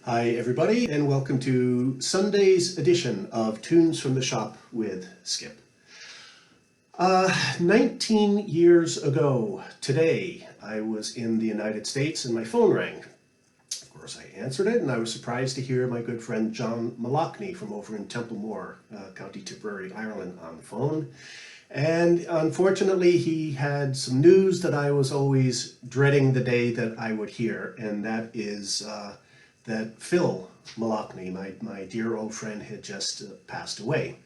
Hi everybody, and welcome to Sunday's edition of Tunes from the Shop with Skip. 19 years ago today, I was in the United States and my phone rang. Of course, I answered it, and I was surprised to hear my good friend John Moloughney from over in Templemore, County Tipperary, Ireland, on the phone. And unfortunately, he had some news that I was always dreading the day that I would hear, and that is that Phil Moloughney, my dear old friend, had just passed away.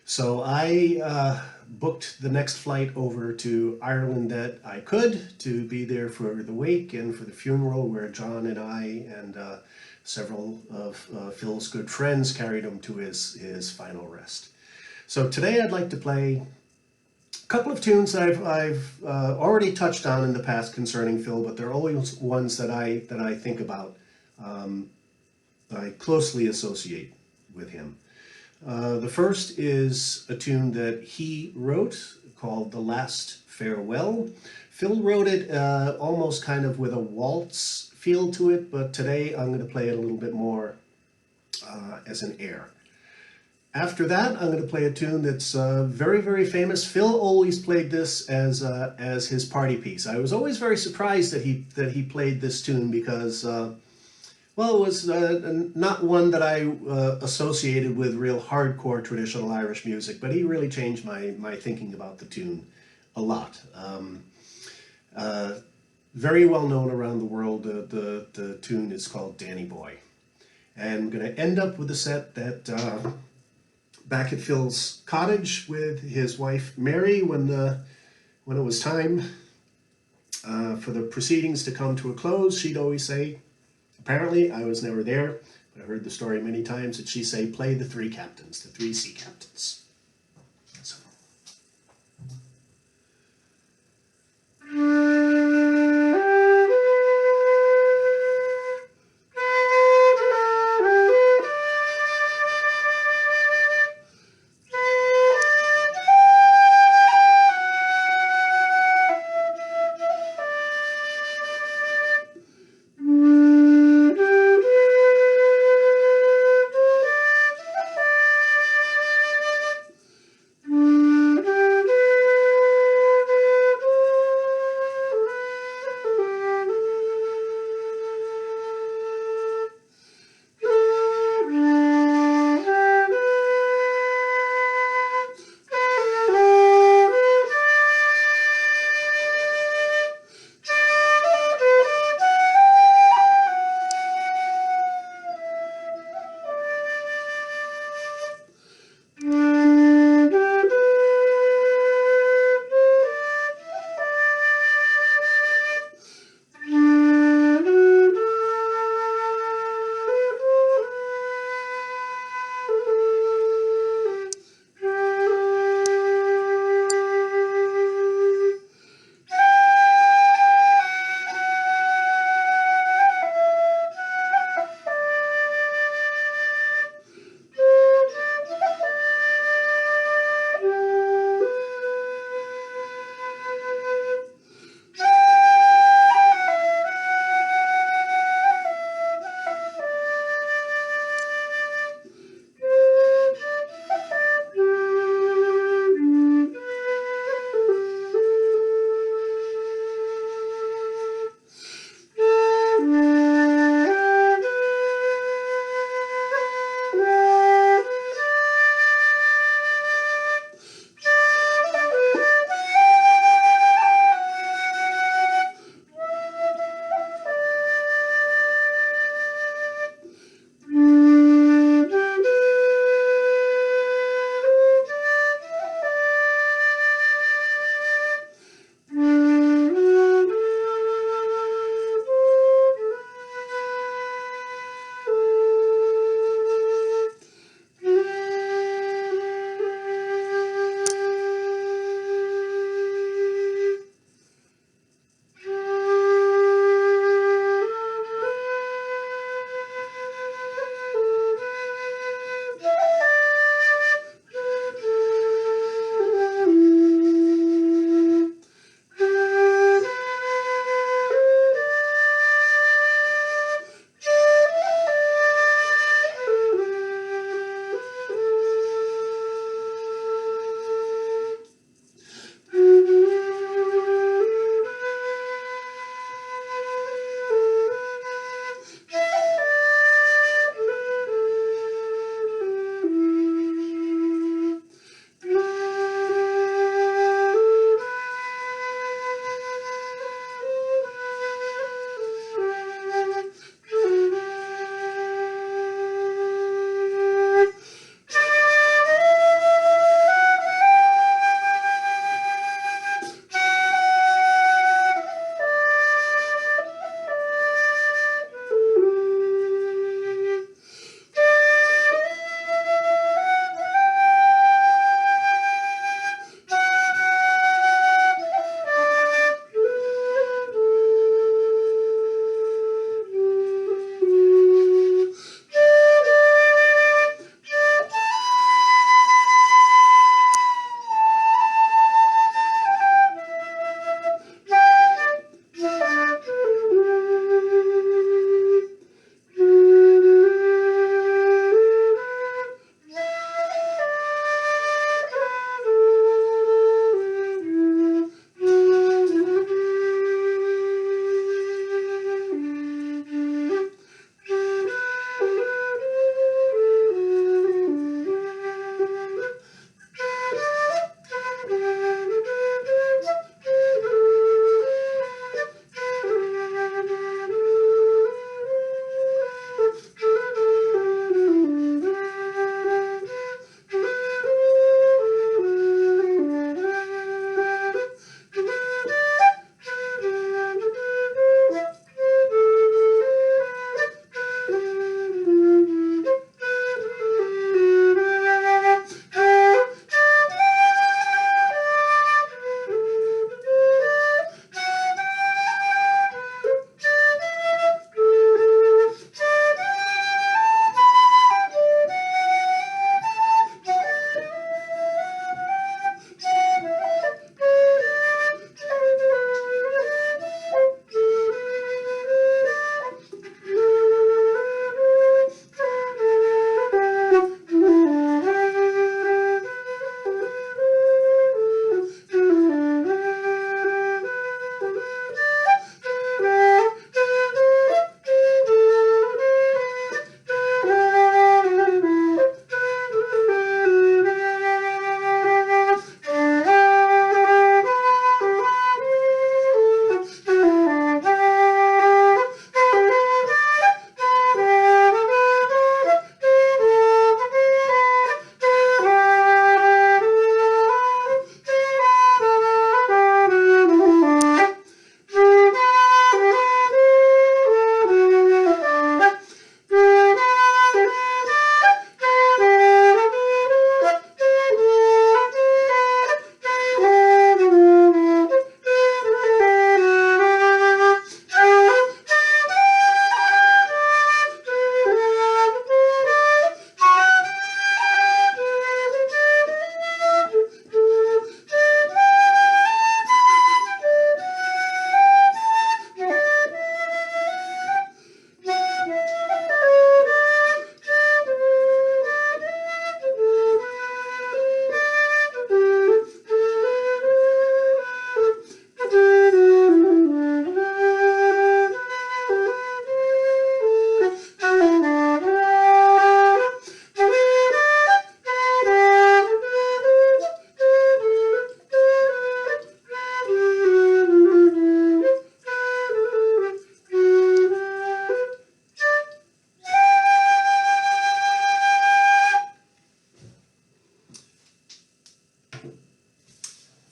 So I booked the next flight over to Ireland that I could to be there for the wake and for the funeral, where John and I and several of Phil's good friends carried him to his final rest. So today I'd like to play a couple of tunes that I've already touched on in the past concerning Phil, but they're always ones that I think about. I closely associate with him. The first is a tune that he wrote called The Last Farewell. Phil wrote it almost kind of with a waltz feel to it, but today I'm going to play it a little bit more as an air. After that, I'm going to play a tune that's very, very famous. Phil always played this as his party piece. I was always very surprised that he played this tune because well, it was not one that I associated with real hardcore traditional Irish music, but he really changed my thinking about the tune a lot. Very well known around the world. The tune is called Danny Boy. And I'm going to end up with a set that back at Phil's cottage with his wife Mary when it was time for the proceedings to come to a close, she'd always say, apparently, I was never there, but I heard the story many times, that she'd say, play the three captains, the three sea captains. So.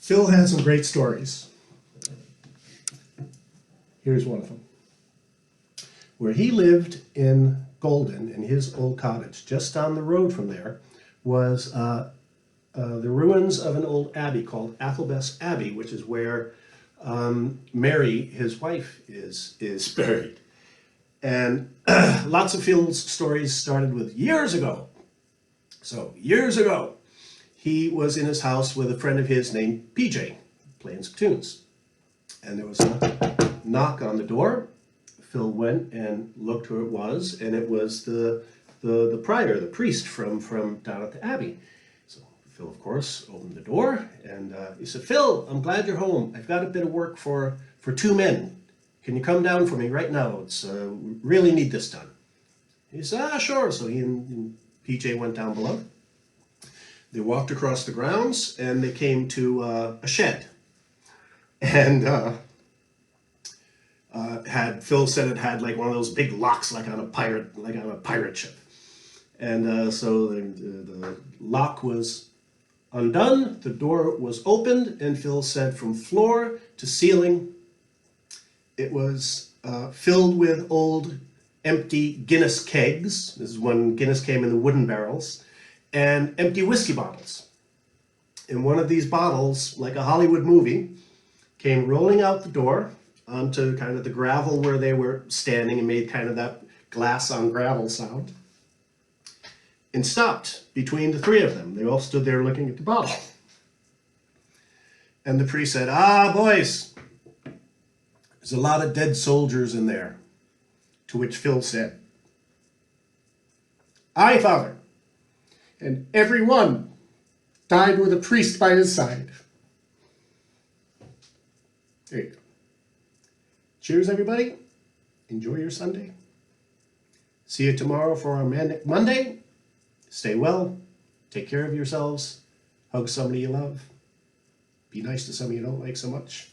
Phil had some great stories. Here's one of them. Where he lived in Golden, in his old cottage, just down the road from there, was the ruins of an old abbey called Athelbeth's Abbey, which is where Mary, his wife, is buried. And lots of Phil's stories started with years ago. So, years ago, he was in his house with a friend of his named PJ, playing some tunes. And there was a knock on the door. Phil went and looked who it was, and it was the prior, the priest from down at the Abbey. So Phil, of course, opened the door, and he said, "Phil, I'm glad you're home. I've got a bit of work for 2 men. Can you come down for me right now? We really need this done." He said, "Sure." So he and PJ went down below. They walked across the grounds, and they came to a shed. And Phil said it had like one of those big locks, like on a pirate ship. And so the lock was undone, the door was opened, and Phil said from floor to ceiling, it was filled with old empty Guinness kegs. This is when Guinness came in the wooden barrels, and empty whiskey bottles. And one of these bottles, like a Hollywood movie, came rolling out the door onto kind of the gravel where they were standing and made kind of that glass on gravel sound, and stopped between the 3 of them. They all stood there looking at the bottle. And the priest said, "Ah, boys, there's a lot of dead soldiers in there." To which Phil said, "Aye, Father, and every one died with a priest by his side." There you go. Cheers, everybody. Enjoy your Sunday. See you tomorrow for our Manic Monday. Stay well. Take care of yourselves. Hug somebody you love. Be nice to somebody you don't like so much.